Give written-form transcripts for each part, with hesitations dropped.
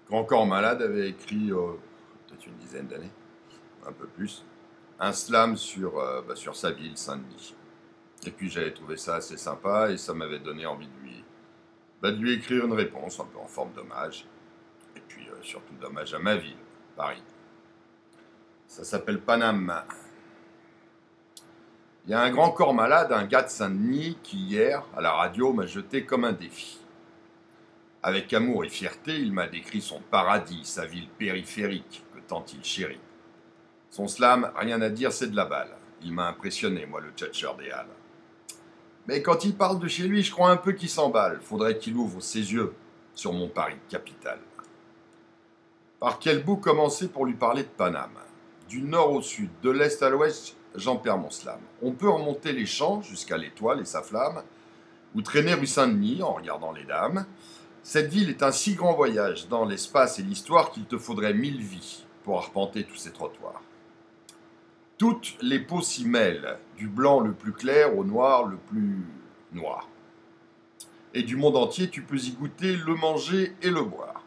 Grand Corps Malade avait écrit, peut-être une dizaine d'années, un peu plus, un slam sur sa ville, Saint-Denis. Et puis j'avais trouvé ça assez sympa et ça m'avait donné envie de lui écrire une réponse, un peu en forme d'hommage. Et puis surtout d'hommage à ma ville, Paris. Ça s'appelle Paname. Il y a un grand corps malade, un gars de Saint-Denis, qui hier, à la radio, m'a jeté comme un défi. Avec amour et fierté, il m'a décrit son paradis, sa ville périphérique, que tant il chérit. Son slam, rien à dire, c'est de la balle. Il m'a impressionné, moi, le tchatcheur des Halles. Mais quand il parle de chez lui, je crois un peu qu'il s'emballe. Faudrait qu'il ouvre ses yeux sur mon Paris capitale. Par quel bout commencer pour lui parler de Paname? Du nord au sud, de l'est à l'ouest, j'en perds mon slam. On peut remonter les champs jusqu'à l'étoile et sa flamme, ou traîner rue Saint-Denis en regardant les dames. Cette ville est un si grand voyage dans l'espace et l'histoire qu'il te faudrait 1000 vies pour arpenter tous ces trottoirs. Toutes les peaux s'y mêlent, du blanc le plus clair au noir le plus noir. Et du monde entier, tu peux y goûter, le manger et le boire.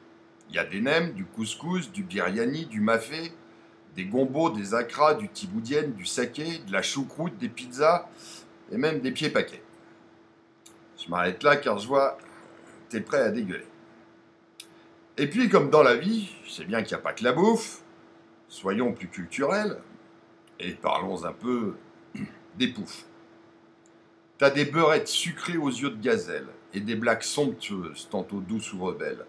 Il y a des nems, du couscous, du biryani, du mafé, des gombos, des akras, du tiboudienne, du saké, de la choucroute, des pizzas et même des pieds paquets. Je m'arrête là car je vois, t'es prêt à dégueuler. Et puis, comme dans la vie, je sais bien qu'il n'y a pas que la bouffe, soyons plus culturels et parlons un peu des poufs. T'as des beurrettes sucrées aux yeux de gazelle et des blagues somptueuses, tantôt douces ou rebelles.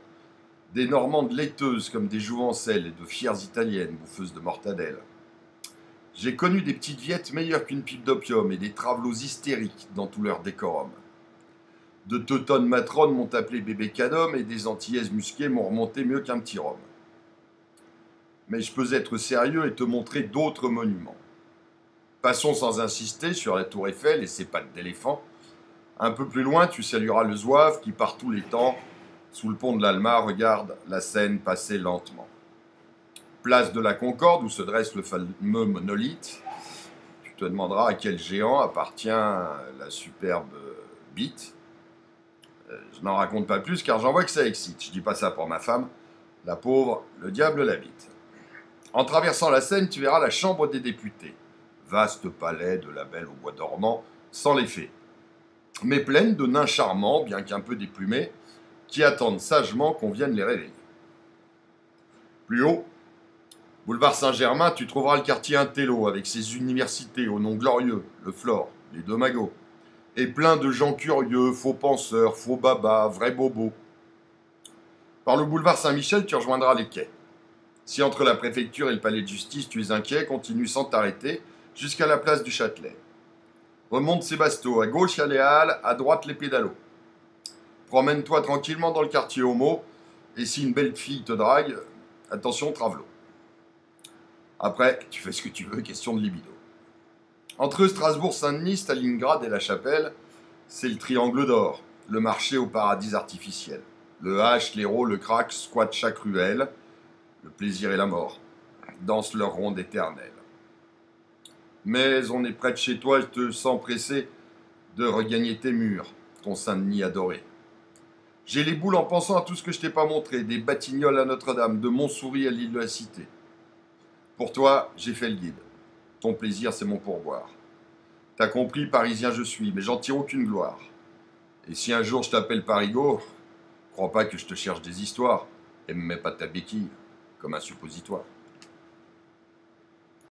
Des normandes laiteuses comme des jouvencelles et de fières italiennes bouffeuses de mortadelle. J'ai connu des petites viettes meilleures qu'une pipe d'opium et des travelots hystériques dans tout leur décorum. De teutonnes matrones m'ont appelé bébé cadom et des antillaises musquées m'ont remonté mieux qu'un petit rhum. Mais je peux être sérieux et te montrer d'autres monuments. Passons sans insister sur la tour Eiffel et ses pattes d'éléphant. Un peu plus loin, tu salueras le zouave qui, par tous les temps, sous le pont de l'Alma, regarde la Seine passer lentement. Place de la Concorde, où se dresse le fameux monolithe. Tu te demanderas à quel géant appartient la superbe bite. Je n'en raconte pas plus car j'en vois que ça excite. Je dis pas ça pour ma femme. La pauvre, le diable l'habite. En traversant la Seine, tu verras la Chambre des députés. Vaste palais de la Belle au bois dormant, sans les fées. Mais pleine de nains charmants, bien qu'un peu déplumés, qui attendent sagement qu'on vienne les réveiller. Plus haut, boulevard Saint-Germain, tu trouveras le quartier Intello avec ses universités au nom glorieux, le Flore, les deux magots, et plein de gens curieux, faux penseurs, faux babas, vrais bobos. Par le boulevard Saint-Michel, tu rejoindras les quais. Si entre la préfecture et le palais de justice tu es inquiet, continue sans t'arrêter jusqu'à la place du Châtelet. Remonte Sébasto, à gauche il y a les Halles, à droite les pédalos. Promène-toi tranquillement dans le quartier Homo, et si une belle fille te drague, attention, travelo. Après, tu fais ce que tu veux, question de libido. Entre Strasbourg, Saint-Denis, Stalingrad et La Chapelle, c'est le triangle d'or, le marché au paradis artificiel. Le hache, l'héros, le crack squattent chaque ruelle, le plaisir et la mort dansent leur ronde éternelle. Mais on est près de chez toi et te sens pressé de regagner tes murs, ton Saint-Denis adoré. J'ai les boules en pensant à tout ce que je t'ai pas montré, des Batignolles à Notre-Dame, de Montsouris à l'île de la Cité. Pour toi, j'ai fait le guide. Ton plaisir, c'est mon pourboire. T'as compris, Parisien je suis, mais j'en tire aucune gloire. Et si un jour je t'appelle Parigot, crois pas que je te cherche des histoires, et me mets pas ta béquille comme un suppositoire.